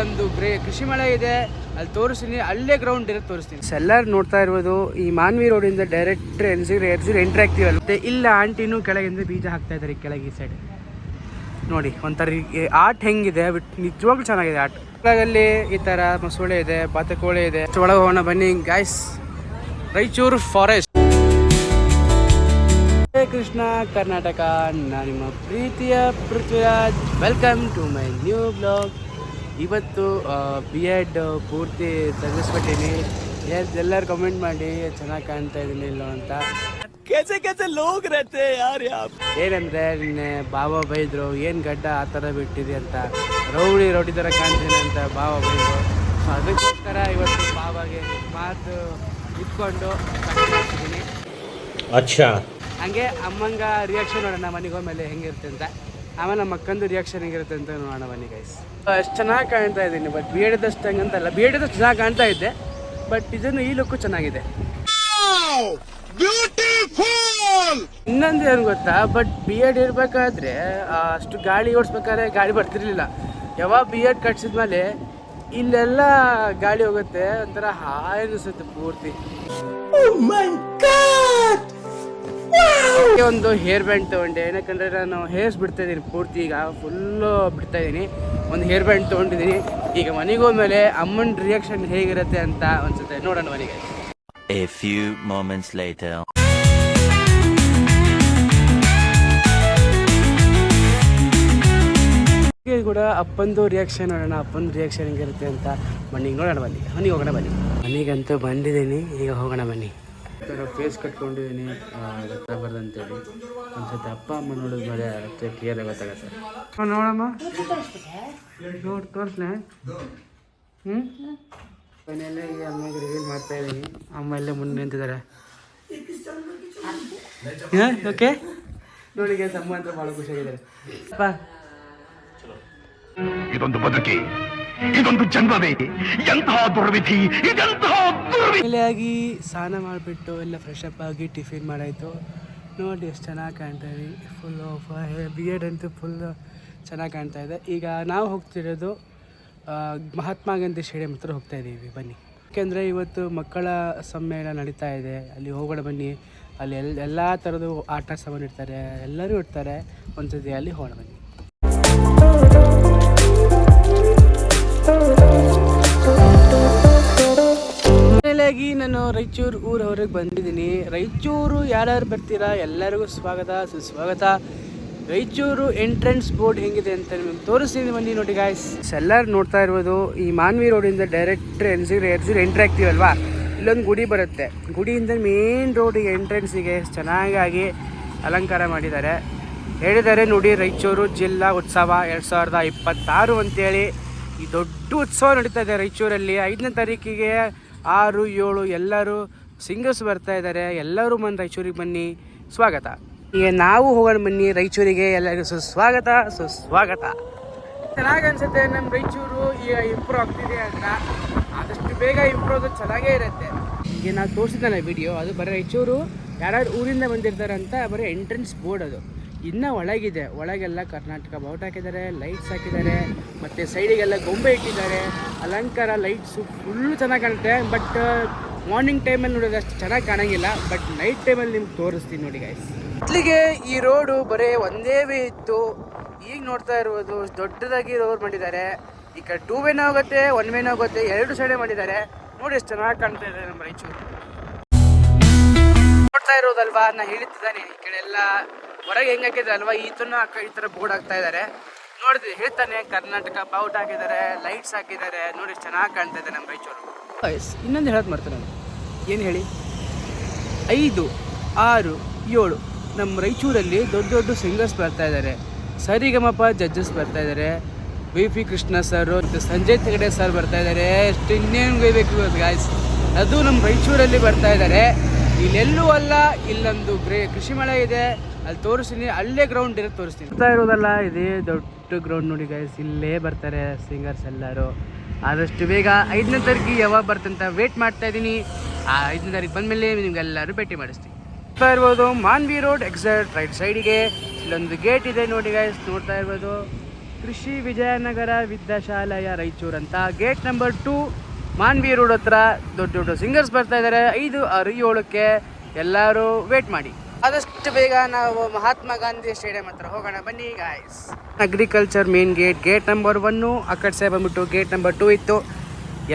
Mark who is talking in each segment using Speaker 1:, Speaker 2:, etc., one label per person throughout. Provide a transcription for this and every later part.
Speaker 1: ಇಲ್ಲೊಂದು ಕೃಷಿ ಮಳೆ ಇದೆ, ಅಲ್ಲಿ ತೋರಿಸ್ತೀನಿ. ಅಲ್ಲೇ ಗ್ರೌಂಡ್ ಇರೋದು ತೋರಿಸ್ತೀನಿ. ಎಲ್ಲರೂ ನೋಡ್ತಾ ಇರ್ಬೋದು ಈ ಮಾನ್ವಿ ರೋಡಿಂದ ಡೈರೆಕ್ಟ್ ಎಂಟ್ರಿ ಆಗ್ತೀವಲ್ಲ. ಇಲ್ಲ ಆಂಟಿನೂ ಕೆಳಗಿಂದ ಬೀಜ ಹಾಕ್ತಾ ಇದ್ದಾರೆ ಕೆಳಗೆ ಈ ಸೈಡ್ ನೋಡಿ. ಒಂಥರ ಆರ್ಟ್ ಹೆಂಗಿದೆ ನಿಜವಾಗ್ಲೂ ಚೆನ್ನಾಗಿದೆ ಆರ್ಟ್. ಕೆಳಗಲ್ಲಿ ಈ ತರ ಮಸೂಳೆ ಇದೆ, ಬಾತುಕೋಳಿ ಇದೆ. ಒಳಗೆ ಹೋಗೋಣ ಬನ್ನಿ ಗಾಯ್ಸ್. ರಾಯಚೂರು ಫಾರೆಸ್ಟ್. ಕೃಷ್ಣ ಕರ್ನಾಟಕ, ನಾನು ನಿಮ್ಮ ಪ್ರೀತಿಯ Prithviraj. Welcome to my new blog. ಇವತ್ತು B.Ed ಪೂರ್ತಿ ತೆಗೆಸ್ಬಿಟ್ಟಿನಿ. ಎಲ್ಲರೂ ಕಮೆಂಟ್ ಮಾಡಿ ಚೆನ್ನಾಗಿ ಕಾಣ್ತಾ ಇದ್ದೀನಿ ಇಲ್ಲೋ ಅಂತ. कैसे लोग रहते हैं यार यहाँ. ಏನಂದ್ರೆ ನಿನ್ನೆ ಬಾಬಾ ಬೈದ್ರು, ಏನು ಗಡ್ಡ ಆ ಥರ ಬಿಟ್ಟಿದೆ ಅಂತ, ರೌಡಿ ಥರ ಕಾಣ್ತೀನಿ ಅಂತ ಬಾಬಾ ಬೈದ್ರು. ಅದಕ್ಕೋಸ್ಕರ ಇವತ್ತು ಬಾಬಾಗೆ ಮಾತು ಇಟ್ಕೊಂಡು ಮಾಡ್ತಿದ್ದೀನಿ. ಅಚ್ಚಾ ಹಂಗೆ ಅಮ್ಮಂಗ ರಿಯಾಕ್ಷನ್ ನೋಡೋಣ ಮನೆಗೆ ಹೋದ್ಮೇಲೆ ಹೆಂಗಿರುತ್ತೆ ಅಂತ. ಆಮೇಲೆ ನಮ್ಮ ಅಕ್ಕಂದು ರಿಯಾಕ್ಷನ್ ಹೆಂಗಿರುತ್ತೆ ಅಂತ ನೋಡೋಣ ಬನ್ನಿ ಗೈಸ್. ಎಷ್ಟು ಚೆನ್ನಾಗಿ ಕಾಣ್ತಾ ಇದ್ದೀನಿ. ಬಟ್ B.Ed ಹಂಗಂತಲ್ಲ, B.Ed ಚೆನ್ನಾಗಿ ಕಾಣ್ತಾ ಇದ್ದೆ. ಬಟ್ ಇದನ್ನು ಈ ಲುಕ್ಕು ಚೆನ್ನಾಗಿದೆ. ಇನ್ನೊಂದು ಏನು ಗೊತ್ತಾ, ಬಟ್ B.Ed ಇರಬೇಕಾದ್ರೆ ಅಷ್ಟು ಗಾಳಿ ಓಡಿಸ್ಬೇಕಾದ್ರೆ ಗಾಳಿ ಬರ್ತಿರ್ಲಿಲ್ಲ. ಯಾವಾಗ B.Ed ಕಟ್ಸಿದ್ಮೇಲೆ ಇಲ್ಲೆಲ್ಲ ಗಾಳಿ ಹೋಗುತ್ತೆ, ಒಂಥರ ಹಾಯ್ ಅನಿಸುತ್ತೆ ಪೂರ್ತಿ. ಒಂದು ಹೇರ್ ಬ್ಯಾಂಡ್ ತಗೊಂಡೆ, ಏನಕ್ಕಂದ್ರೆ ನಾನು ಹೇರ್ಸ್ ಬಿಡ್ತಾ ಇದ್ದೀನಿ ಪೂರ್ತಿ. ಈಗ ಫುಲ್ಲು ಬಿಡ್ತಾ ಇದ್ದೀನಿ. ಒಂದು ಹೇರ್ ಬ್ಯಾಂಡ್ ತೊಗೊಂಡಿದ್ದೀನಿ. ಈಗ ಮನೆಗೆ ಹೋದ್ಮೇಲೆ ಅಮ್ಮನ ರಿಯಾಕ್ಷನ್ ಹೇಗಿರುತ್ತೆ ಅಂತ ಅನ್ಸುತ್ತೆ. ನೋಡೋಣ ಮನೆಗೆ.
Speaker 2: A few moments later.
Speaker 1: ಕೂಡ ಅಪ್ಪಂದು ರಿಯಾಕ್ಷನ್ ನೋಡೋಣ, ಅಪ್ಪನ ರಿಯಾಕ್ಷನ್ ಹೆಂಗಿರುತ್ತೆ ಅಂತ. ಮನೆಗೆ ನೋಡೋಣ ಬನ್ನಿ. ಮನೆಗೆ ಹೋಗೋಣ ಬನ್ನಿ. ಮನೆಗಂತೂ ಬಂದಿದ್ದೀನಿ, ಈಗ ಹೋಗೋಣ ಬನ್ನಿ. ಫೇಸ್ ಕಟ್ಕೊಂಡಿದ್ದೀನಿ ಗೊತ್ತಾಗಬಾರ್ದು ಅಂತೇಳಿ. ಒಂದ್ಸತಿ ಅಪ್ಪ ಅಮ್ಮ ನೋಡಿದ್ಮೇಲೆ ಅಷ್ಟೇ ಕ್ಲಿಯರ್ ಆಗಿ ಗೊತ್ತಾಗತ್ತೆ. ನೋಡಮ್ಮ, ನೋಡಿ ತೋರಿಸ್ಲೇ. ಮನೆಯಲ್ಲೇ ಈಗ ಅಮ್ಮಗೆ ರಿವೀಲ್ ಮಾಡ್ತಾ ಇದ್ದೀನಿ. ಅಮ್ಮ ಎಲ್ಲೇ ಮುಂದೆ ನಿಂತಿದ್ದಾರೆ. ಓಕೆ ನೋಡಿ ಗೈಸ್, ಅಮ್ಮ ಅಂತ ಭಾಳ ಖುಷಿಯಾಗಿದ್ದಾರೆ. ಅಪ್ಪ
Speaker 3: ಇದೊಂದು ಬದುಕಿ, ಇದೊಂದು ಜನ್ಮವೇ, ಎಂತಹ ದುರ್ವಿಧಿ, ಇದೆಂತಹ ದುರ್ವಿಧಿ.
Speaker 1: ಆಗಿ ಸ್ನಾನ ಮಾಡಿಬಿಟ್ಟು ಎಲ್ಲ ಫ್ರೆಶ್ ಅಪ್ ಆಗಿ ಟಿಫಿನ್ ಮಾಡಾಯಿತು. ನೋಡಿ ಎಷ್ಟು ಚೆನ್ನಾಗಿ ಕಾಣ್ತಾ ಇದೆ. ಫುಲ್ B.Ed ಅಂತೂ ಫುಲ್ ಚೆನ್ನಾಗಿ ಕಾಣ್ತಾ ಇದೆ. ಈಗ ನಾವು ಹೋಗ್ತಿರೋದು ಮಹಾತ್ಮ ಗಾಂಧಿ ಸ್ಟೇಡಿಯಂ ಹತ್ರ ಹೋಗ್ತಾ ಇದ್ದೀವಿ ಬನ್ನಿ. ಯಾಕೆಂದರೆ ಇವತ್ತು ಮಕ್ಕಳ ಸಮ್ಮೇಳನ ನಡೀತಾ ಇದೆ. ಅಲ್ಲಿ ಹೋಗೋಣ ಬನ್ನಿ. ಅಲ್ಲಿ ಎಲ್ಲ ಥರದ್ದು ಆಟ ಸಾಮಾನು ಇರ್ತಾರೆ, ಎಲ್ಲರೂ ಇರ್ತಾರೆ. ಒಂದ್ಸತಿ ಅಲ್ಲಿ ಹೋಗೋಣ ಬನ್ನಿ. ಮೊದಲಾಗಿ ನಾನು ರಾಯಚೂರು ಊರ ಹೊರಗೆ ಬಂದಿದ್ದೀನಿ. ರಾಯಚೂರು ಯಾರ್ಯಾರು ಬರ್ತೀರಾ ಎಲ್ಲರಿಗೂ ಸ್ವಾಗತ ಸುಸ್ವಾಗತ. ರಾಯಚೂರು ಎಂಟ್ರೆನ್ಸ್ ಬೋರ್ಡ್ ಹೆಂಗಿದೆ ಅಂತ ನಿಮಗೆ ತೋರಿಸ್ತೀನಿ ಬನ್ನಿ ನೋಡಿ ಗಾಯ್ಸ್. ಎಲ್ಲರೂ ನೋಡ್ತಾ ಇರ್ಬೋದು ಈ ಮಾನ್ವಿ ರೋಡಿಂದ ಡೈರೆಕ್ಟ್ ಎಂಟ್ರಿ ಆಗ್ತೀವಲ್ವಾ, ಇಲ್ಲೊಂದು ಗುಡಿ ಬರುತ್ತೆ. ಗುಡಿಯಿಂದ ಮೇನ್ ರೋಡಿಗೆ ಎಂಟ್ರೆನ್ಸಿಗೆ ಚೆನ್ನಾಗಿ ಅಲಂಕಾರ ಮಾಡಿದ್ದಾರೆ. ಹೇಳಿದ್ದಾರೆ ನೋಡಿ, ರಾಯಚೂರು ಜಿಲ್ಲಾ ಉತ್ಸವ 2026 ಅಂತೇಳಿ ಈ ದೊಡ್ಡ ಉತ್ಸವ ನಡೀತಾ ಇದೆ ರಾಯಚೂರಲ್ಲಿ. 5ನೇ ತಾರೀಕಿಗೆ 6, 7 ಎಲ್ಲರೂ ಸಿಂಗರ್ಸ್ ಬರ್ತಾ ಇದ್ದಾರೆ. ಎಲ್ಲರೂ ಬಂದು ರಾಯಚೂರಿಗೆ ಬನ್ನಿ, ಸ್ವಾಗತ. ಈಗ ನಾವು ಹೋಗೋಣ ಬನ್ನಿ ರಾಯಚೂರಿಗೆ. ಎಲ್ಲರಿಗೂ ಸುಸ್ವಾಗತ. ಚೆನ್ನಾಗಿ ಅನ್ಸುತ್ತೆ. ನಮ್ಮ ರಾಯಚೂರು ಈಗ ಇಂಪ್ರೂವ್ ಆಗ್ತಿದೆ ಅಂತ. ಆದಷ್ಟು ಬೇಗ ಇಂಪ್ರೂವ್ ಚೆನ್ನಾಗೇ ಇರುತ್ತೆ. ಈಗ ನಾವು ತೋರಿಸಿದ್ನಲ್ಲ ವಿಡಿಯೋ, ಅದು ಬರೀ ರಾಯಚೂರು ಯಾರ್ಯಾರು ಊರಿಂದ ಬಂದಿರ್ತಾರೆ ಅಂತ ಬರೀ ಎಂಟ್ರೆನ್ಸ್ ಬೋರ್ಡ್. ಅದು ಇನ್ನೂ ಒಳಗಿದೆ. ಒಳಗೆಲ್ಲ ಕರ್ನಾಟಕ ಬಾವುಟ ಹಾಕಿದ್ದಾರೆ, ಲೈಟ್ಸ್ ಹಾಕಿದ್ದಾರೆ, ಮತ್ತು ಸೈಡಿಗೆಲ್ಲ ಗೊಂಬೆ ಇಟ್ಟಿದ್ದಾರೆ. ಅಲಂಕಾರ ಲೈಟ್ಸು ಫುಲ್ಲು ಚೆನ್ನಾಗಿ ಕಾಣುತ್ತೆ. ಬಟ್ ಮಾರ್ನಿಂಗ್ ಟೈಮಲ್ಲಿ ನೋಡೋದು ಅಷ್ಟು ಚೆನ್ನಾಗಿ ಕಾಣೋಂಗಿಲ್ಲ. ಬಟ್ ನೈಟ್ ಟೈಮಲ್ಲಿ ನಿಮ್ಗೆ ತೋರಿಸ್ತೀನಿ ನೋಡಿ ಗೈಸ್. ಮೊದಲಿಗೆ ಈ ರೋಡು ಬರೀ ಒಂದೇ ವೇ ಇತ್ತು. ಈಗ ನೋಡ್ತಾ ಇರ್ಬೋದು ದೊಡ್ಡದಾಗಿ ರೋಡ್ ಮಾಡಿದ್ದಾರೆ. ಈ ಕಡೆ 2 ವೇನೂ ಹೋಗುತ್ತೆ, 1 ವೇನೂ ಹೋಗುತ್ತೆ, 2 ಸೈಡೇ ಮಾಡಿದ್ದಾರೆ. ನೋಡಿ ಎಷ್ಟು ಚೆನ್ನಾಗಿ ಕಾಣ್ತಾ ಇದೆ ನಮ್ಮ ರಾಯಚೂರು. ನೋಡ್ತಾ ಇರೋದಲ್ವಾ, ನಾನು ಹೇಳ್ತಿದ್ದಾನೆ. ಈ ಕಡೆ ಎಲ್ಲ ಹೊರಗೆ ಹೆಂಗೆ ಹಾಕಿದೆ ಅಲ್ವಾ, ಈ ಥರ ಬೋರ್ಡ್ ಹಾಕ್ತಾ ಇದ್ದಾರೆ. ನೋಡಿದ್ವಿ ಹೇಳ್ತಾನೆ, ಕರ್ನಾಟಕ ಬಾವುಟ ಹಾಕಿದ್ದಾರೆ, ಲೈಟ್ಸ್ ಹಾಕಿದ್ದಾರೆ. ನೋಡಿ ಚೆನ್ನಾಗಿ ಕಾಣ್ತಾ ಇದೆ ನಮ್ಮ ರಾಯಚೂರು. ಇನ್ನೊಂದು ಹೇಳೋದು ಮಾಡ್ತಾರೆ ನಾನು, ಏನು ಹೇಳಿ, 5, 6, 7 ನಮ್ಮ ರಾಯಚೂರಲ್ಲಿ ದೊಡ್ಡ ಸಿಂಗರ್ಸ್ ಬರ್ತಾ ಇದ್ದಾರೆ. ಸರಿಗಮಪ ಜಡ್ಜಸ್ ಬರ್ತಾ ಇದ್ದಾರೆ. V.P. ಕೃಷ್ಣ ಸರ್ ಮತ್ತು ಸಂಜಯ್ ಹೆಗಡೆ ಸರ್ ಬರ್ತಾ ಇದ್ದಾರೆ. ಎಷ್ಟು ಇನ್ನೇನು ಬೇಕು ಗಾಯ್ಸ್, ಅದು ನಮ್ಮ ರಾಯಚೂರಲ್ಲಿ ಬರ್ತಾ ಇದ್ದಾರೆ. ಇಲ್ಲೆಲ್ಲೂ ಅಲ್ಲ, ಇಲ್ಲೊಂದು ಕೃಷಿ ಮಳೆ ಇದೆ, ಅಲ್ಲಿ ತೋರಿಸ್ತೀನಿ. ಅಲ್ಲೇ ಗ್ರೌಂಡ್ ಇರೋದು ತೋರಿಸ್ತೀನಿ. ಬರ್ತಾ ಇರೋದಲ್ಲ, ಇದೇ ದೊಡ್ಡ ಗ್ರೌಂಡ್ ನೋಡಿ ಗೈಸ್. ಇಲ್ಲೇ ಬರ್ತಾರೆ ಸಿಂಗರ್ಸ್ ಎಲ್ಲರೂ. ಆದಷ್ಟು ಬೇಗ 5ನೇ ತಾರೀಕಿಗೆ ಯಾವಾಗ ಬರ್ತಂತ ವೇಟ್ ಮಾಡ್ತಾ ಇದ್ದೀನಿ. ಆ 5ನೇ ತಾರೀಕು ಬಂದಮೇಲೆ ನಿಮ್ಗೆಲ್ಲರೂ ಭೇಟಿ ಮಾಡಿಸ್ತೀನಿ. ನೋಡ್ತಾ ಇರ್ಬೋದು ಮಾನ್ವಿ ರೋಡ್ ಎಕ್ಸಾಕ್ಟ್ ರೈಟ್ ಸೈಡಿಗೆ ಇಲ್ಲೊಂದು ಗೇಟ್ ಇದೆ ನೋಡಿ ಗೈಸ್. ನೋಡ್ತಾ ಇರ್ಬೋದು ಕೃಷಿ ವಿಜಯನಗರ ವಿದ್ಯಾಶಾಲೆಯ ರಾಯಚೂರು ಅಂತ. ಗೇಟ್ ನಂಬರ್ 2 ಮಾನ್ವಿ ರೋಡ್ ಹತ್ರ ದೊಡ್ಡ ದೊಡ್ಡ ಸಿಂಗರ್ಸ್ ಬರ್ತಾ ಇದ್ದಾರೆ. 5, 6, 7ಕ್ಕೆ ಎಲ್ಲರೂ ವೇಟ್ ಮಾಡಿ. ಆದಷ್ಟು ಬೇಗ ನಾವು ಮಹಾತ್ಮ ಗಾಂಧಿ ಸ್ಟೇಡಿಯಂ ಹತ್ರ ಹೋಗೋಣ ಬನ್ನಿ guys. Agriculture main gate number 1, ಆ ಕಡೆ ಸೈಡ್ ಬಂದ್ಬಿಟ್ಟು ಗೇಟ್ ನಂಬರ್ 2 ಇತ್ತು.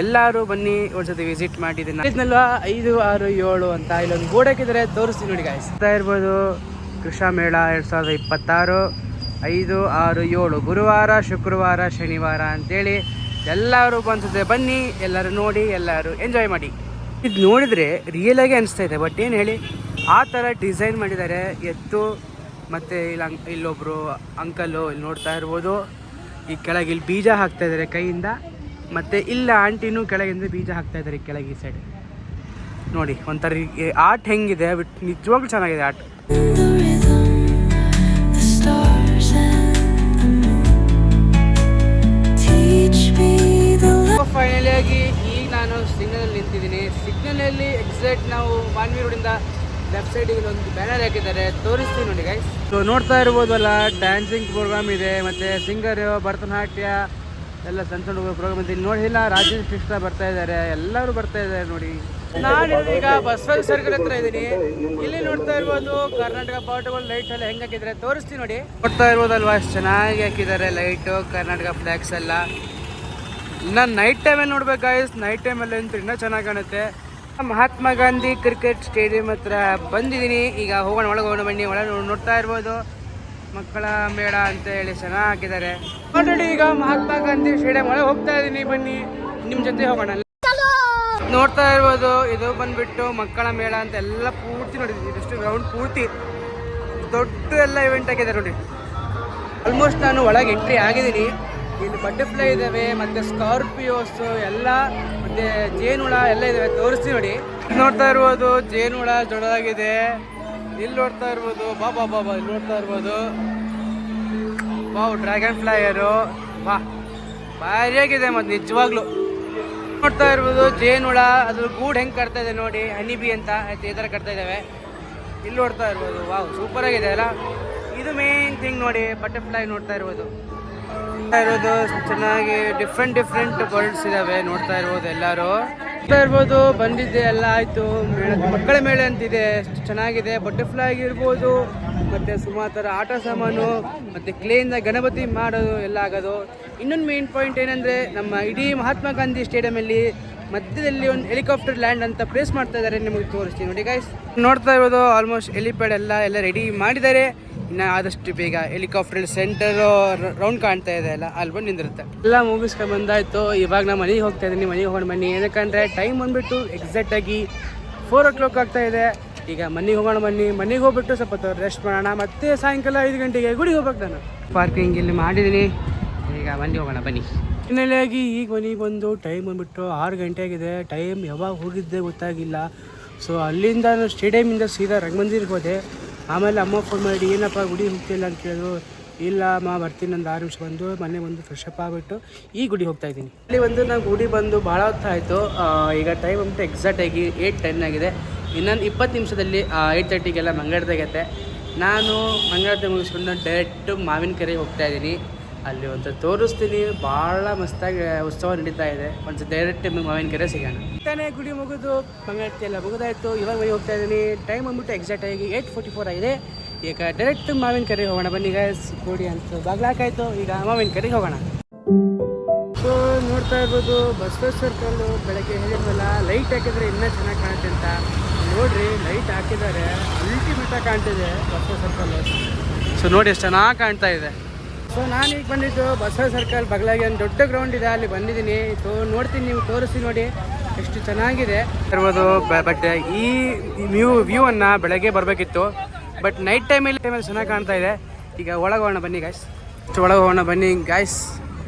Speaker 1: ಎಲ್ಲರೂ ಬನ್ನಿ ಒಂದ್ಸತಿ ವಿಸಿಟ್ ಮಾಡಿದ್ದೀನಿ. 5, 6, 7 ಅಂತ ಇಲ್ಲೊಂದು ಬೋರ್ಡ್ ಹಾಕಿದರೆ ತೋರಿಸ್ತೀನಿ ನೋಡಿ ಗಾಯ್ಸ್. ಇರ್ಬೋದು ಕೃಷಿ ಮೇಳ 2026 5, 6, 7 ಗುರುವಾರ, ಶುಕ್ರವಾರ, ಶನಿವಾರ ಅಂತೇಳಿ ಎಲ್ಲರೂ ಒಂದ್ಸತಿ ಬನ್ನಿ, ಎಲ್ಲರೂ ನೋಡಿ, ಎಲ್ಲರೂ ಎಂಜಾಯ್ ಮಾಡಿ. ಇದು ನೋಡಿದರೆ ರಿಯಲ್ ಆಗಿ ಅನಿಸ್ತಾ ಇದೆ. ಬಟ್ ಏನು ಹೇಳಿ, ಆ ಥರ ಡಿಸೈನ್ ಮಾಡಿದ್ದಾರೆ. ಎತ್ತು ಮತ್ತು ಇಲ್ಲೊಬ್ಬರು ಅಂಕಲು ಇಲ್ಲಿ ನೋಡ್ತಾ ಇರ್ಬೋದು. ಈ ಕೆಳಗೆ ಇಲ್ಲಿ ಬೀಜ ಹಾಕ್ತಾ ಇದ್ದಾರೆ ಕೈಯಿಂದ. ಮತ್ತು ಇಲ್ಲ ಆಂಟಿನೂ ಕೆಳಗಿಂದ ಬೀಜ ಹಾಕ್ತಾ ಇದ್ದಾರೆ ಕೆಳಗೆ ಈ ಸೈಡ್ ನೋಡಿ. ಒಂಥರ ಆರ್ಟ್ ಹೆಂಗಿದೆ, ಬಟ್ ನಿಜವಾಗ್ಲೂ ಚೆನ್ನಾಗಿದೆ ಆರ್ಟ್. ಫೈನಲಿ ಆಗಿ ಈಗ ನಾನು ಸಿಗ್ನಲ್ ನಿಂತಿದ್ದೀನಿ. ಸಿಗ್ನಲಲ್ಲಿ ಎಕ್ಸಾಕ್ಟ್ ನಾವು ಮಾನ್ವಿ ರೋಡಿಂದ ಲೆಫ್ಟ್ ಸೈಡಿಗೆ ಒಂದು ಬ್ಯಾನರ್ ಹಾಕಿದ್ದಾರೆ, ತೋರಿಸ್ತೀನಿ ನೋಡಿ ಗೈಸ್. ಸೊ ನೋಡ್ತಾ ಇರ್ಬೋದಲ್ಲ, ಡ್ಯಾನ್ಸಿಂಗ್ ಪ್ರೋಗ್ರಾಮ್ ಇದೆ, ಮತ್ತು ಸಿಂಗರ್, ಭರತನಾಟ್ಯ ಎಲ್ಲ ಸಣ್ಣ ಸಣ್ಣ ಪ್ರೋಗ್ರಾಮ್ ಇದೆ. ನೋಡಿಲ್ಲ, ರಾಜೇಶ್ ಕೃಷ್ಣ ಬರ್ತಾ ಇದ್ದಾರೆ, ಎಲ್ಲರೂ ಬರ್ತಾ ಇದ್ದಾರೆ ನೋಡಿ. ನಾನು ಈಗ ಬಸವರಾಜ ಸರ್ಕಲ್ ಹತ್ರ ಇದ್ದೀನಿ. ಇಲ್ಲಿ ನೋಡ್ತಾ ಇರ್ಬೋದು ಕರ್ನಾಟಕ ಪಾರ್ಟಿಗಳು ಲೈಟ್ ಎಲ್ಲ ಹೆಂಗೆ ಹಾಕಿದ್ದಾರೆ, ತೋರಿಸ್ತೀನಿ ನೋಡಿ. ನೋಡ್ತಾ ಇರ್ಬೋದಲ್ವಾ, ಎಷ್ಟು ಚೆನ್ನಾಗಿ ಹಾಕಿದ್ದಾರೆ ಲೈಟು, ಕರ್ನಾಟಕ ಫ್ಲಾಗ್ಸ್ ಎಲ್ಲ. ನಾನು ನೈಟ್ ಟೈಮಲ್ಲಿ ನೋಡ್ಬೇಕು ಗಾಯ್ಸ್. ನೈಟ್ ಟೈಮಲ್ಲಿ ಅಂತೂ ಇನ್ನೂ ಚೆನ್ನಾಗಿ ಕಾಣುತ್ತೆ. ಮಹಾತ್ಮ ಗಾಂಧಿ ಕ್ರಿಕೆಟ್ ಸ್ಟೇಡಿಯಂ ಹತ್ರ ಬಂದಿದ್ದೀನಿ. ಈಗ ಹೋಗೋಣ, ಒಳಗೆ ಹೋಗೋಣ ಬನ್ನಿ. ಒಳಗೆ ನೋಡ್ತಾ ಇರ್ಬೋದು ಮಕ್ಕಳ ಮೇಳ ಅಂತ ಹೇಳಿ ಚೆನ್ನಾಗಿ ಹಾಕಿದ್ದಾರೆ. ಆಲ್ರೆಡಿ ಈಗ ಮಹಾತ್ಮ ಗಾಂಧಿ ಸ್ಟೇಡಿಯಂ ಒಳಗೆ ಹೋಗ್ತಾ ಇದ್ದೀನಿ, ಬನ್ನಿ ನಿಮ್ಮ ಜೊತೆ ಹೋಗೋಣ. ನೋಡ್ತಾ ಇರ್ಬೋದು, ಇದು ಬಂದ್ಬಿಟ್ಟು ಮಕ್ಕಳ ಮೇಳ ಅಂತ ಎಲ್ಲ ಪೂರ್ತಿ ನೋಡಿದ್ದೀನಿ. ಇಷ್ಟು ಗ್ರೌಂಡ್ ಪೂರ್ತಿ ದೊಡ್ಡ ಎಲ್ಲ ಇವೆಂಟ್ ಆಗಿದೆ ನೋಡಿ. ಆಲ್ಮೋಸ್ಟ್ ನಾನು ಒಳಗೆ ಎಂಟ್ರಿ ಆಗಿದ್ದೀನಿ. ಇಲ್ಲಿ ಬಟರ್ಫ್ಲೈ ಇದ್ದಾವೆ, ಮತ್ತು ಸ್ಕಾರ್ಪಿಯೋಸ್ ಎಲ್ಲ, ಮತ್ತು ಜೇನುಳ ಎಲ್ಲ ಇದ್ದಾವೆ, ತೋರಿಸ್ತೀನಿ ನೋಡಿ. ನೋಡ್ತಾ ಇರ್ಬೋದು ಜೇನುಳ ದೊಡ್ಡದಾಗಿದೆ. ಇಲ್ಲಿ ನೋಡ್ತಾ ಇರ್ಬೋದು ಬಾಬಾ ಇಲ್ಲಿ ನೋಡ್ತಾ ಇರ್ಬೋದು ಡ್ರ್ಯಾಗನ್ ಫ್ಲೈಯರು ಭಾರಿಯಾಗಿದೆ ಮತ್ತು ನಿಜವಾಗ್ಲೂ. ನೋಡ್ತಾ ಇರ್ಬೋದು ಜೇನುಳ, ಅದ್ರ ಗೂಡು ಹೆಂಗೆ ಕಟ್ತಾ ಇದೆ ನೋಡಿ, ಹನಿಬಿ ಅಂತ ಈ ಥರ ಕಟ್ತಾ ಇದ್ದಾವೆ. ಇಲ್ಲಿ ನೋಡ್ತಾ ಇರ್ಬೋದು ಸೂಪರ್ ಆಗಿದೆ ಅಲ್ಲ. ಇದು ಮೇನ್ ಥಿಂಗ್ ನೋಡಿ, ಬಟರ್ಫ್ಲೈ ನೋಡ್ತಾ ಇರ್ಬೋದು ಚೆನ್ನಾಗಿ ಡಿಫ್ರೆಂಟ್ ಬರ್ಡ್ಸ್ ಇದಾವೆ. ನೋಡ್ತಾ ಇರ್ಬೋದು ಎಲ್ಲರೂ ನೋಡ್ತಾ ಇರ್ಬೋದು. ಬಂದಿದ್ದೆ ಎಲ್ಲ ಆಯಿತು. ಮಕ್ಕಳ ಮೇಳೆ ಅಂತಿದೆ, ಎಷ್ಟು ಚೆನ್ನಾಗಿದೆ. ಬಟರ್ಫ್ಲೈ ಆಗಿರ್ಬೋದು, ಮತ್ತು ಸುಮಾರು ಥರ ಆಟ ಸಾಮಾನು, ಮತ್ತು ಕ್ಲೇಯಿಂದ ಗಣಪತಿ ಮಾಡೋದು ಎಲ್ಲ ಆಗೋದು. ಇನ್ನೊಂದು ಮೇನ್ ಪಾಯಿಂಟ್ ಏನಂದರೆ, ನಮ್ಮ ಇಡೀ ಮಹಾತ್ಮ ಗಾಂಧಿ ಸ್ಟೇಡಿಯಮಲ್ಲಿ ಮಧ್ಯದಲ್ಲಿ ಒಂದು ಹೆಲಿಕಾಪ್ಟರ್ ಲ್ಯಾಂಡ್ ಅಂತ ಪ್ಲೇಸ್ ಮಾಡ್ತಾ ಇದ್ದಾರೆ. ನಿಮಗೆ ತೋರಿಸ್ತೀನಿ ನೋಡಿ ಗೈಸ್. ನೋಡ್ತಾ ಇರ್ಬೋದು ಆಲ್ಮೋಸ್ಟ್ ಹೆಲಿಪ್ಯಾಡ್ ಎಲ್ಲ ರೆಡಿ ಮಾಡಿದ್ದಾರೆ. ಇನ್ನು ಆದಷ್ಟು ಬೇಗ ಹೆಲಿಕಾಪ್ಟರ್ ಸೆಂಟರ್ ರೌಂಡ್ ಕಾಣ್ತಾ ಇದೆ ಅಲ್ಲ, ಅಲ್ಲಿ ಬಂದು ನಿಂದಿರುತ್ತೆ. ಎಲ್ಲ ಮುಗಿಸ್ಕೊಂಡು ಬಂದಾಯಿತು. ಇವಾಗ ನಾನು ಮನೆಗೆ ಹೋಗ್ತಾ ಇದ್ದೀನಿ. ಮನೆಗೆ ಹೋಗೋಣ ಬನ್ನಿ. ಏನಕ್ಕಂದರೆ ಟೈಮ್ ಬಂದುಬಿಟ್ಟು ಎಕ್ಸಾಕ್ಟಾಗಿ 4 o'clock ಆಗ್ತಾ ಇದೆ. ಈಗ ಮನೆಗೆ ಹೋಗೋಣ ಬನ್ನಿ. ಮನೆಗೆ ಹೋಗ್ಬಿಟ್ಟು ಸ್ವಲ್ಪ ರೆಸ್ಟ್ ಮಾಡೋಣ. ಮತ್ತೆ ಸಾಯಂಕಾಲ 5 ಗಂಟೆಗೆ ಗುಡಿಗೆ ಹೋಗ್ಬೇಕು. ನಾನು ಪಾರ್ಕಿಂಗ್ ಇಲ್ಲಿ ಮಾಡಿದ್ದೀನಿ. ಈಗ ಮನೆಗೆ ಹೋಗೋಣ ಬನ್ನಿ. ಹಿನ್ನೆಲೆಯಾಗಿ ಈಗ ಮನೆಗೆ ಬಂದು ಟೈಮ್ ಬಂದುಬಿಟ್ಟು 6 ಗಂಟೆ ಆಗಿದೆ. ಟೈಮ್ ಯಾವಾಗ ಹೋಗಿದ್ದೆ ಗೊತ್ತಾಗಿಲ್ಲ. ಸೊ ಅಲ್ಲಿಂದ ನಾನು ಸ್ಟೇಡಿಯಮಿಂದ ಸೀದಾ ರಂಗಮಂದಿರಕ್ಕೆ ಹೋದೆ. ಆಮೇಲೆ ಅಮ್ಮ ಫೋನ್ ಮಾಡಿ, ಏನಪ್ಪ ಗುಡಿ ಹೋಗ್ತಿಲ್ಲ ಅಂತ ಕೇಳಿದ್ರು. ಇಲ್ಲ ಅಮ್ಮ ಬರ್ತೀನಿ, ಒಂದು 6 ನಿಮಿಷ ಬಂದು ಮನೆ ಬಂದು ಫ್ರೆಶ್ ಅಪ್ ಆಗಿಬಿಟ್ಟು ಈ ಗುಡಿ ಹೋಗ್ತಾ ಇದ್ದೀನಿ. ಇಲ್ಲಿ ಬಂದು ನಾನು ಗುಡಿ ಬಂದು ಭಾಳ ಹೊತ್ತಾಯಿತು. ಈಗ ಟೈಮ್ ಬಂದ್ಬಿಟ್ಟು ಎಕ್ಸಾಕ್ಟಾಗಿ 8:10 ಆಗಿದೆ. ಇನ್ನೊಂದು 20 ನಿಮಿಷದಲ್ಲಿ 8:30ಗೆಲ್ಲ ಮಂಗಳಾರತಿ. ನಾನು ಮಂಗಳಾರತಿ ಮುಗಿಸ್ಕೊಂಡು ಡೈರೆಕ್ಟ್ ಮಾವಿನಕೆರೆಗೆ ಹೋಗ್ತಾ ಇದ್ದೀನಿ. ಅಲ್ಲಿ ಒಂದು ತೋರಿಸ್ತೀನಿ, ಭಾಳ ಮಸ್ತಾಗಿ ಉತ್ಸವ ನಡೀತಾ ಇದೆ. ಒಂದು ಡೈರೆಕ್ಟ್ ಮಾವಿನಕೆರೆ ಸಿಗೋಣ. ತಾನೇ ಗುಡಿ ಮುಗಿದು ಮಂಗಳಾರತಿ ಎಲ್ಲ ಮುಗಿದಾಯಿತು. ಇವಾಗ ಮನೆಗೆ ಹೋಗ್ತಾ ಇದ್ದೀನಿ. ಟೈಮ್ ಬಂದ್ಬಿಟ್ಟು ಎಕ್ಸಾಕ್ಟಾಗಿ 8:44 ಆಗಿದೆ. ಈಗ ಡೈರೆಕ್ಟ್ ಮಾವಿನಕೆರೆಗೆ ಹೋಗೋಣ ಬನ್ನಿ ಗೈಸ್. ಗುಡಿ ಅಂತ ಬಾಗ್ಲಾಕಾಯ್ತು. ಈಗ ಮಾವಿನಕೆರೆಗೆ ಹೋಗೋಣ. ಸೊ ನೋಡ್ತಾ ಇರ್ಬೋದು ಬಸವ ಸರ್ಕಲ್ಲು. ಬೆಳಗ್ಗೆ ಹೇಳಿದ್ವಲ್ಲ ಲೈಟ್ ಹಾಕಿದರೆ ಇನ್ನೂ ಚೆನ್ನಾಗಿ ಕಾಣುತ್ತೆ ಅಂತ. ನೋಡಿರಿ ಲೈಟ್ ಹಾಕಿದ್ದಾರೆ, ಅಲ್ಟಿಮೇಟಾಗಿ ಕಾಣ್ತಿದೆ ಬಸವ ಸರ್ಕಲ್ಲು. ಸೊ ನೋಡಿ ಎಷ್ಟು ಚೆನ್ನಾಗಿ ಕಾಣ್ತಾ ಇದೆ. ಸೊ ನಾನು ಈಗ ಬಂದಿದ್ದು ಬಸವ ಸರ್ಕಲ್ ಬಗಲಾಗಿ ಒಂದು ದೊಡ್ಡ ಗ್ರೌಂಡ್ ಇದೆ, ಅಲ್ಲಿ ಬಂದಿದ್ದೀನಿ. ನೋಡ್ತೀನಿ, ನೀವು ತೋರಿಸಿ ನೋಡಿ ಎಷ್ಟು ಚೆನ್ನಾಗಿದೆ ಇರ್ಬೋದು. ಬಟ್ ಈ ವ್ಯೂ ಅನ್ನು ಬೆಳಗ್ಗೆ ಬರಬೇಕಿತ್ತು, ಬಟ್ ನೈಟ್ ಟೈಮಲ್ಲಿ ಚೆನ್ನಾಗಿ ಕಾಣ್ತಾ ಇದೆ. ಈಗ ಒಳಗೆ ಹೋಗೋಣ ಬನ್ನಿ ಗಾಯ್ಸ್. ಒಳಗೆ ಹೋಗೋಣ ಬನ್ನಿ ಗಾಯ್ಸ್.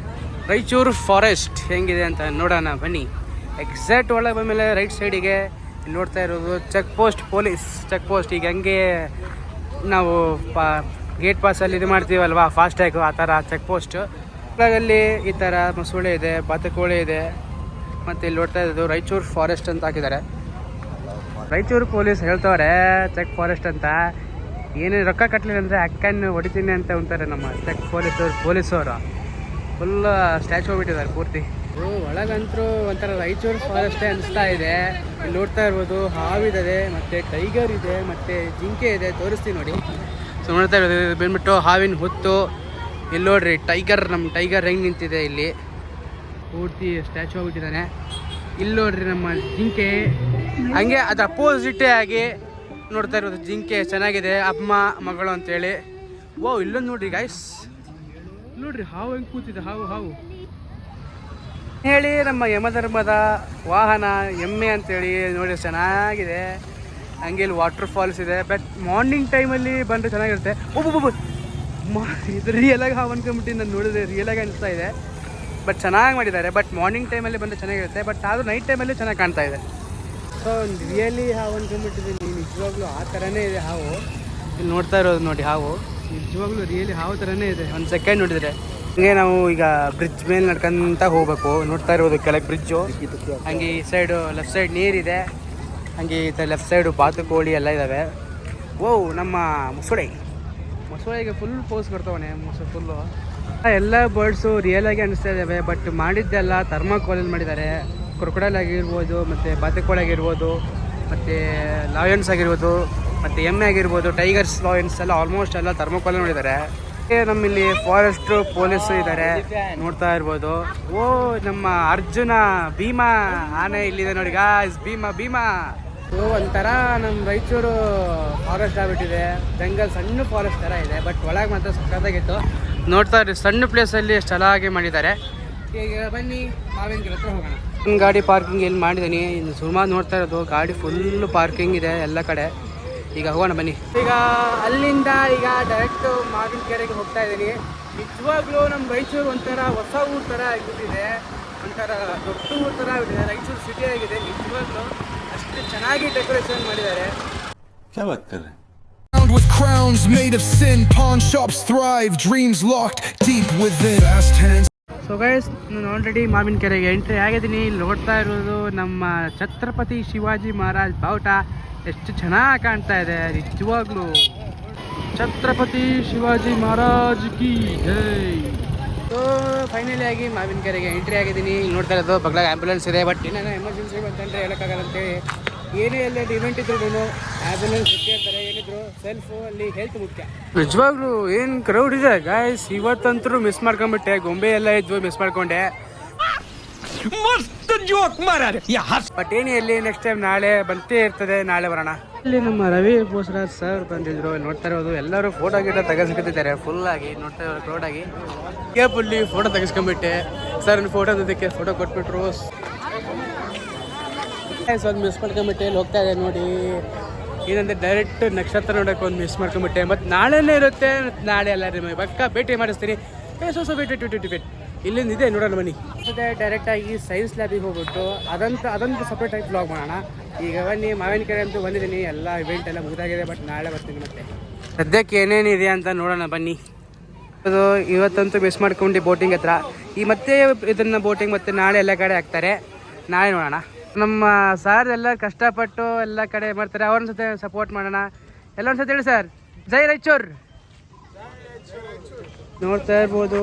Speaker 1: ರಾಯಚೂರು ಫಾರೆಸ್ಟ್ ಹೆಂಗಿದೆ ಅಂತ ನೋಡೋಣ ಬನ್ನಿ. ಎಕ್ಸಾಕ್ಟ್ ಒಳಗೆ ಬಂದಮೇಲೆ ರೈಟ್ ಸೈಡಿಗೆ ನೋಡ್ತಾ ಇರೋದು ಪೊಲೀಸ್ ಚೆಕ್ ಪೋಸ್ಟ್. ಈಗ ಹಂಗೆ ನಾವು ಗೇಟ್ ಪಾಸಲ್ಲಿ ಇದು ಮಾಡ್ತೀವಲ್ವಾ, ಫಾಸ್ಟ್ಯಾಗು, ಆ ಥರ ಚೆಕ್ ಪೋಸ್ಟ್. ಒಳಗಲ್ಲಿ ಈ ಥರ ಮಸೂಳೆ ಇದೆ, ಬಾತುಕೋಳಿ ಇದೆ. ಮತ್ತು ಇಲ್ಲಿ ನೋಡ್ತಾ ಇರೋದು ರಾಯಚೂರು ಫಾರೆಸ್ಟ್ ಅಂತ ಹಾಕಿದ್ದಾರೆ. ರಾಯಚೂರು ಪೊಲೀಸ್ ಹೇಳ್ತವ್ರೆ ಚೆಕ್ ಫಾರೆಸ್ಟ್ ಅಂತ. ಏನೇನು ರೊಕ್ಕ ಕಟ್ಟಲಿಲ್ಲ ಅಂದರೆ ಅಕ್ಕನ್ನು ಹೊಡಿತೀನಿ ಅಂತ ಅಂತಾರೆ ನಮ್ಮ ಚೆಕ್ ಪೊಲೀಸವರು. ಫುಲ್ ಸ್ಟ್ಯಾಚು ಹೋಗ್ಬಿಟ್ಟಿದ್ದಾರೆ ಪೂರ್ತಿ. ಒಳಗಂತೂ ಒಂಥರ ರಾಯಚೂರು ಫಾರೆಸ್ಟೇ ಅನಿಸ್ತಾ ಇದೆ. ಇಲ್ಲಿ ನೋಡ್ತಾ ಇರ್ಬೋದು ಹಾವಿದೆ, ಮತ್ತು ಟೈಗರ್ ಇದೆ, ಮತ್ತು ಜಿಂಕೆ ಇದೆ, ತೋರಿಸ್ತೀನಿ ನೋಡಿ. ಸೊ ನೋಡ್ತಾ ಇರೋದು ಇದು ಬಂದ್ಬಿಟ್ಟು ಹಾವಿನ ಹೊತ್ತು. ಇಲ್ಲಿ ನೋಡ್ರಿ ಟೈಗರ್, ನಮ್ಮ ಟೈಗರ್ ಹೆಂಗೆ ನಿಂತಿದೆ ಇಲ್ಲಿ, ಪೂರ್ತಿ ಸ್ಟ್ಯಾಚು ಹೋಗ್ಬಿಟ್ಟಿದ್ದಾನೆ. ಇಲ್ಲಿ ನೋಡ್ರಿ ನಮ್ಮ ಜಿಂಕೆ, ಹಂಗೆ ಅದು ಅಪೋಸಿಟೇ ಆಗಿ ನೋಡ್ತಾ ಇರೋದು ಜಿಂಕೆ ಚೆನ್ನಾಗಿದೆ, ಅಮ್ಮ ಮಗಳು ಅಂತೇಳಿ. ಓ ಇಲ್ಲೊಂದು ನೋಡ್ರಿ ಗಾಯ್ಸ್, ನೋಡ್ರಿ ಹಾವು ಹೆಂಗೆ ಕೂತಿದೆ, ಹಾವು ಹೇಳಿ ನಮ್ಮ ಯಮಧರ್ಮದ ವಾಹನ ಎಮ್ಮೆ ಅಂತೇಳಿ ನೋಡಿ ಚೆನ್ನಾಗಿದೆ. ಹಂಗೆ ಇಲ್ಲಿ ವಾಟರ್ ಫಾಲ್ಸ್ ಇದೆ. ಬಟ್ ಮಾರ್ನಿಂಗ್ ಟೈಮಲ್ಲಿ ಬಂದರೆ ಚೆನ್ನಾಗಿರುತ್ತೆ. ಇದು ರಿಯಲಾಗಿ ಹಾವು ಅನ್ಕೊಂಬಿಟ್ಟು ನಾನು ನೋಡಿದ್ರೆ ರಿಯಲಾಗಿ ಅನಿಸ್ತಾ ಇದೆ. ಬಟ್ ಚೆನ್ನಾಗಿ ಮಾಡಿದ್ದಾರೆ. ಬಟ್ ಮಾರ್ನಿಂಗ್ ಟೈಮಲ್ಲಿ ಬಂದರೆ ಚೆನ್ನಾಗಿರುತ್ತೆ. ಬಟ್ ಆದರೂ ನೈಟ್ ಟೈಮಲ್ಲಿ ಚೆನ್ನಾಗಿ ಕಾಣ್ತಾ ಇದೆ. ಸೊ ರಿಯಲಿ ಹಾವು ಅನ್ಕೊಂಬಿಟ್ಟಿದ್ದೀನಿ, ನಿಜವಾಗ್ಲೂ ಆ ಥರನೇ ಇದೆ ಹಾವು. ಇಲ್ಲಿ ನೋಡ್ತಾ ಇರೋದು ನೋಡಿ ಹಾವು, ನಿಜವಾಗ್ಲೂ ರಿಯಲಿ ಹಾವು ಥರನೇ ಇದೆ. ಒಂದು ಸೆಕೆಂಡ್ ನೋಡಿದರೆ ಹಂಗೆ ನಾವು ಈಗ ಬ್ರಿಡ್ಜ್ ಮೇಲೆ ನಡ್ಕೊಂತ ಹೋಗ್ಬೇಕು. ನೋಡ್ತಾ ಇರೋದು ಕೆಳಗೆ ಬ್ರಿಡ್ಜು, ಹಂಗೆ ಈ ಸೈಡು ಲೆಫ್ಟ್ ಸೈಡ್ ನೀರಿದೆ, ಹಂಗೆ ಈ ಲೆಫ್ಟ್ ಸೈಡು ಬಾತುಕೋಳಿ ಎಲ್ಲ ಇದ್ದಾವೆ. ಓ ನಮ್ಮ ಮೊಸಳೆಗೆ ಫುಲ್ ಪೋಸ್ ಕೊಡ್ತಾವನೆ ಫುಲ್ಲು. ಎಲ್ಲ ಬರ್ಡ್ಸು ರಿಯಲಾಗಿ ಅನಿಸ್ತಾ ಇದ್ದಾವೆ. ಬಟ್ ಮಾಡಿದ್ದೆಲ್ಲ ಥರ್ಮಾಕೋಲಲ್ಲಿ ಮಾಡಿದ್ದಾರೆ. ಕ್ರೊಕೊಡೈಲ್ ಆಗಿರ್ಬೋದು, ಮತ್ತು ಬಾತುಕೋಳಿ ಆಗಿರ್ಬೋದು, ಮತ್ತು ಲಾಯನ್ಸ್ ಆಗಿರ್ಬೋದು, ಮತ್ತು ಎಮ್ಮೆ ಆಗಿರ್ಬೋದು, ಟೈಗರ್ಸ್, ಲಾಯನ್ಸ್ ಎಲ್ಲ ಆಲ್ಮೋಸ್ಟ್ ಎಲ್ಲ ಥರ್ಮಾಕೋಲಲ್ಲಿ ಮಾಡಿದ್ದಾರೆ. ನಮ್ಮಲ್ಲಿ ಫಾರೆಸ್ಟ್ ಪೊಲೀಸು ಇದ್ದಾರೆ, ನೋಡ್ತಾ ಇರ್ಬೋದು. ಓ ನಮ್ಮ ಅರ್ಜುನ ಭೀಮಾ ಆನೆ ಇಲ್ಲಿದೆ ನೋಡಿ ಗಾಯ್ಸ್, ಭೀಮಾ. ಓ ಒಂಥರ ನಮ್ಮ ರಾಯಚೂರು ಫಾರೆಸ್ಟ್ ಆಗ್ಬಿಟ್ಟಿದೆ. ಜಂಗಲ್ ಸಣ್ಣ ಫಾರೆಸ್ಟ್ ಥರ ಇದೆ. ಬಟ್ ಒಳಗೆ ಮಾತ್ರ ಸಕ್ಕತ್ತಾಗಿತ್ತು. ನೋಡ್ತಾ ಇರಿ, ಸಣ್ಣ ಪ್ಲೇಸಲ್ಲಿ ಎಷ್ಟು ಚೆನ್ನಾಗಿ ಮಾಡಿದ್ದಾರೆ. ಈಗ ಬನ್ನಿ ಮಾವಿನ ಗಿಡ ಹತ್ರ ಹೋಗೋಣ. ಗಾಡಿ ಪಾರ್ಕಿಂಗ್ ಎಲ್ಲಿ ಮಾಡಿದ್ದೀನಿ, ಇನ್ನು ಸುಮಾರು ನೋಡ್ತಾ ಇರೋದು ಗಾಡಿ ಫುಲ್ ಪಾರ್ಕಿಂಗ್ ಇದೆ ಎಲ್ಲ ಕಡೆ. ಈಗ ಹೋಗೋಣ ಬನ್ನಿ. ಈಗ ಅಲ್ಲಿಂದ ಈಗ ಡೈರೆಕ್ಟು ಮಾವಿನ ಕೆರೆಗೆ ಹೋಗ್ತಾ ಇದ್ದೀನಿ. ನಿಜವಾಗ್ಲೂ ನಮ್ಮ ರಾಯಚೂರು ಒಂಥರ ಹೊಸ ಊರು ಥರ ಆಗಿಬಿಟ್ಟಿದೆ. ಒಂಥರ ದೊಡ್ಡ ಊರು ಥರ ಆಗಿಬಿಟ್ಟಿದೆ. ರಾಯಚೂರು ಸಿಟಿ ಆಗಿದೆ. ನಿಜವಾಗ್ಲೂ ಅಷ್ಟು ಚೆನ್ನಾಗಿ ಡೆಕೋರೇಷನ್ ಮಾಡಿದ್ದಾರೆ.
Speaker 4: With crowns made of sin, pawn shops thrive, dreams locked deep within. Fast hands.
Speaker 1: So guys, ನಾನು ಆಲ್ರೆಡಿ ಮಾವಿನ ಕೆರೆಗೆ ಎಂಟ್ರಿ ಆಗಿದ್ದೀನಿ. ಇಲ್ಲಿ ನೋಡ್ತಾ ಇರೋದು ನಮ್ಮ ಛತ್ರಪತಿ ಶಿವಾಜಿ ಮಹಾರಾಜ್ ಬಾವುಟ ಎಷ್ಟು ಚೆನ್ನಾಗಿ ಕಾಣ್ತಾ ಇದೆ. ನಿಜವಾಗ್ಲೂ ಛತ್ರಪತಿ ಶಿವಾಜಿ ಮಹಾರಾಜ್ ಕಿ ಜೈ. ಸೊ ಫೈನಲಿ ಆಗಿ ಮಾವಿನ ಕೆರೆಗೆ ಎಂಟ್ರಿ ಆಗಿದ್ದೀನಿ. ಇಲ್ಲಿ ನೋಡ್ತಾ ಇರೋದು ಬಗ್ಲಾಗ ಆ್ಯಂಬುಲೆನ್ಸ್ ಇದೆ. ಬಟ್ ಏನೇನೋ ಎಮರ್ಜೆನ್ಸಿ ಬಂತಂದರೆ ಹೇಳೋಕ್ಕಾಗಲ್ಲ ಅಂತೇಳಿ ಏನೇ ಎಲ್ಲ ಇವೆಂಟ್ ಇದ್ರು ಆ್ಯಂಬುಲೆನ್ಸ್ ಇಟ್ಟೇ ಇರ್ತಾರೆ. ಏನಿದ್ರು ಸೆಲ್ಫು ಅಲ್ಲಿ ಹೆಲ್ತ್ ಮುಖ್ಯ. ನಿಜವಾಗ್ಲೂ ಏನು ಕ್ರೌಡ್ ಇದೆ ಗಾಯ್ಸ್. ಇವತ್ತಂತೂ ಮಿಸ್ ಮಾಡ್ಕೊಂಡ್ಬಿಟ್ಟೆ. ಗೊಂಬೆ ಎಲ್ಲ ಇದ್ವು, ಮಿಸ್ ಮಾಡ್ಕೊಂಡೆ. ಬಟ್ ಏನೇ ಇಲ್ಲಿ ನೆಕ್ಸ್ಟ್ ಟೈಮ್ ನಾಳೆ ಬಂತೇ ಇರ್ತದೆ, ನಾಳೆ ಬರೋಣ. ಇಲ್ಲಿ ನಮ್ಮ ರವಿ ಬೋಸರಾಜ್ ಸರ್ ಬಂದಿದ್ರು. ನೋಡ್ತಾ ಇರೋದು ಎಲ್ಲರೂ ಫೋಟೋ ಗಿಟ ತೆಗೆಸ್ಕೊತಿದ್ದಾರೆ ಫುಲ್ ಆಗಿ. ನೋಡ್ತಾ ಇರೋದು ಕ್ರೌಡ್ ಆಗಿ ಕೇಪಲ್ಲಿ ಫೋಟೋ ತೆಗೆಸ್ಕೊಂಡ್ಬಿಟ್ಟೆ. ಸರ್ ಫೋಟೋ ಅದಕ್ಕೆ ಫೋಟೋ ಕೊಟ್ಬಿಟ್ರು. ಒಂದು ಮಿಸ್ ಮಾಡ್ಕೊಂಬಿಟ್ಟೆ. ಇಲ್ಲಿ ಹೋಗ್ತಾ ಇದೆ ನೋಡಿ. ಏನಂದರೆ ಡೈರೆಕ್ಟ್ ನಕ್ಷತ್ರ ನೋಡೋಕೆ ಒಂದು ಮಿಸ್ ಮಾಡ್ಕೊಂಬಿಟ್ಟೆ. ಮತ್ತು ನಾಳೆನೇ ಇರುತ್ತೆ. ನಾಳೆ ಎಲ್ಲ ನಿಮಗೆ ಪಕ್ಕ ಭೇಟಿ ಮಾಡಿಸ್ತೀನಿ. ಸೊ ವೇಟ್ ಇಲ್ಲಿಂದ ಇದೆ ನೋಡೋಣ ಬನ್ನಿ. ಮತ್ತೆ ಡೈರೆಕ್ಟಾಗಿ ಸೈನ್ಸ್ ಲ್ಯಾಬಿಗೆ ಹೋಗ್ಬಿಟ್ಟು ಅದಂತೂ ಸಪ್ರೇಟಾಗಿ ವ್ಲಾಗ್ ಮಾಡೋಣ. ಈಗ ಬನ್ನಿ ಮಾವಿನ ಕೆರೆ ಅಂತೂ ಬಂದಿದ್ದೀನಿ. ಎಲ್ಲ ಇವೆಂಟ್ ಎಲ್ಲ ಮುಗಿದಾಗಿದೆ. ಬಟ್ ನಾಳೆ ಬರ್ತೀನಿ. ಮತ್ತೆ ಸದ್ಯಕ್ಕೆ ಏನೇನಿದೆ ಅಂತ ನೋಡೋಣ ಬನ್ನಿ. ಅದು ಇವತ್ತಂತೂ ಮಿಸ್ ಮಾಡ್ಕೊಂಡು ಬೋಟಿಂಗ್ ಹತ್ರ. ಈ ಮತ್ತೆ ಇದನ್ನು ಬೋಟಿಂಗ್ ಮತ್ತೆ ನಾಳೆ ಎಲ್ಲ ಕಡೆ ಹಾಕ್ತಾರೆ. ನಾಳೆ ನೋಡೋಣ. ನಮ್ಮ ಸಾರ್ ಎಲ್ಲ ಕಷ್ಟಪಟ್ಟು ಎಲ್ಲ ಕಡೆ ಮಾಡ್ತಾರೆ. ಅವ್ರನ್ನ ಜೊತೆ ಸಪೋರ್ಟ್ ಮಾಡೋಣ. ಎಲ್ಲ ಒಂದು ಸತಿ ಹೇಳಿ ಸರ್, ಜೈ ರಾಯಚೂರ್. ನೋಡ್ತಾ ಇರ್ಬೋದು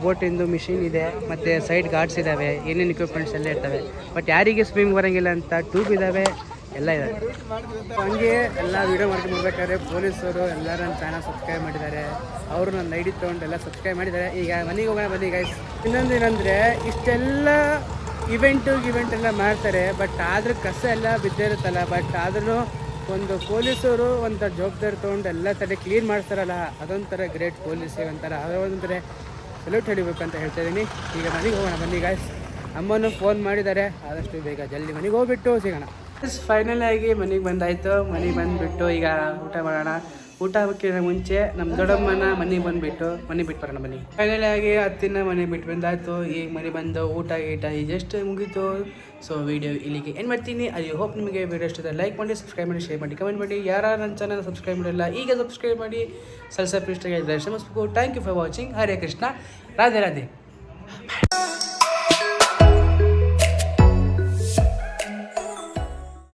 Speaker 1: ಬೋಟಿಂದು ಮಿಷಿನ್ ಇದೆ, ಮತ್ತು ಸೈಡ್ ಗಾರ್ಡ್ಸ್ ಇದ್ದಾವೆ, ಏನೇನು ಇಕ್ವಿಪ್ಮೆಂಟ್ಸ್ ಎಲ್ಲ ಇರ್ತವೆ. ಬಟ್ ಯಾರಿಗೆ ಸ್ವಿಮ್ಮಿಂಗ್ ಬರೋಂಗಿಲ್ಲ ಅಂತ ಟ್ಯೂಬ್ ಇದ್ದಾವೆ, ಎಲ್ಲ ಇದ್ದಾವೆ. ಹಂಗೆ ಎಲ್ಲ ವೀಡಿಯೋ ಮಾಡ್ಕೊಂಡು ಹೋಗ್ಬೇಕಾದ್ರೆ ಪೊಲೀಸರು ಎಲ್ಲರೂ ನನ್ನ ಚಾನಲ್ ಸಬ್ಸ್ಕ್ರೈಬ್ ಮಾಡಿದ್ದಾರೆ. ಅವರು ನನ್ನ ಐಡಿ ತೊಗೊಂಡು ಎಲ್ಲ ಸಬ್ಸ್ಕ್ರೈಬ್ ಮಾಡಿದ್ದಾರೆ. ಈಗ ಮನೆಗೆ ಹೋಗೋಣ ಬನ್ನಿ ಗೈಸ್. ಇನ್ನೊಂದು ಏನಂದರೆ ಇಷ್ಟೆಲ್ಲ ಇವೆಂಟ್ ಎಲ್ಲ ಮಾಡ್ತಾರೆ. ಬಟ್ ಆದರೂ ಕಸ ಎಲ್ಲ ಬಿದ್ದಿರುತ್ತಲ್ಲ. ಬಟ್ ಆದ್ರೂ ಒಂದು ಪೊಲೀಸರು ಒಂಥರ ಜವಾಬ್ದಾರಿ ತೊಗೊಂಡು ಎಲ್ಲ ಥರ ಕ್ಲೀನ್ ಮಾಡ್ತಾರಲ್ಲ, ಅದೊಂಥರ ಗ್ರೇಟ್ ಪೊಲೀಸಿಗೆ ಒಂಥರ ಅದೊಂಥರ ಸಲ್ಯೂಟ್ ಹೊಡಿಬೇಕು ಅಂತ ಹೇಳ್ತಾ ಇದ್ದೀನಿ. ಈಗ ಮನೆಗೆ ಹೋಗೋಣ ಬನ್ನಿ ಗಾಯ್ಸ್. ಅಮ್ಮನೂ ಫೋನ್ ಮಾಡಿದ್ದಾರೆ. ಆದಷ್ಟು ಬೇಗ ಜಲ್ದಿ ಮನೆಗೆ ಹೋಗ್ಬಿಟ್ಟು ಸಿಗೋಣ. ಫೈನಲ್ ಆಗಿ ಮನೆಗೆ ಬಂದಾಯಿತು. ಮನೆಗೆ ಬಂದುಬಿಟ್ಟು ಈಗ ಊಟ ಮಾಡೋಣ. ಊಟ ಹಾಕಿದ ಮುಂಚೆ ನಮ್ಮ ದೊಡ್ಡಮ್ಮನ ಮನೆಗೆ ಬಿಟ್ಟು ಬರೋಣ ಬನ್ನಿ. ಫೈನಲ್ ಆಗಿ ಹತ್ತಿನ ಮನೆ ಬಿಟ್ಟು ಬಂದಾಯಿತು. ಈಗ ಮನೆ ಬಂದು ಊಟ ಈಗ ಜಸ್ಟ್ ಮುಗೀತು. ಸೊ ವಿಡಿಯೋ ಇಲ್ಲಿಗೆ ಏನು ಮಾಡ್ತೀನಿ. ಐ ಹೋಪ್ ನಿಮಗೆ ವಿಡಿಯೋ ಇಷ್ಟದ ಲೈಕ್ ಮಾಡಿ, ಸಬ್ಸ್ಕ್ರೈಬ್ ಮಾಡಿ, ಶೇರ್ ಮಾಡಿ, ಕಮೆಂಟ್ ಮಾಡಿ. ಯಾರು ನನ್ನ ಚಾನಲ್ ಸಬ್ಸ್ಕ್ರೈಬ್ ಮಾಡಿಲ್ಲ ಈಗ ಸಬ್ಸ್ಕ್ರೈಬ್ ಮಾಡಿ. ಸಲ್ಸ ಪ್ರಿಸ್ಟಾಗಿ ಶ್ರಮಿಸಬೇಕು. Thank you for watching. Hare Krishna. Radhe Radhe.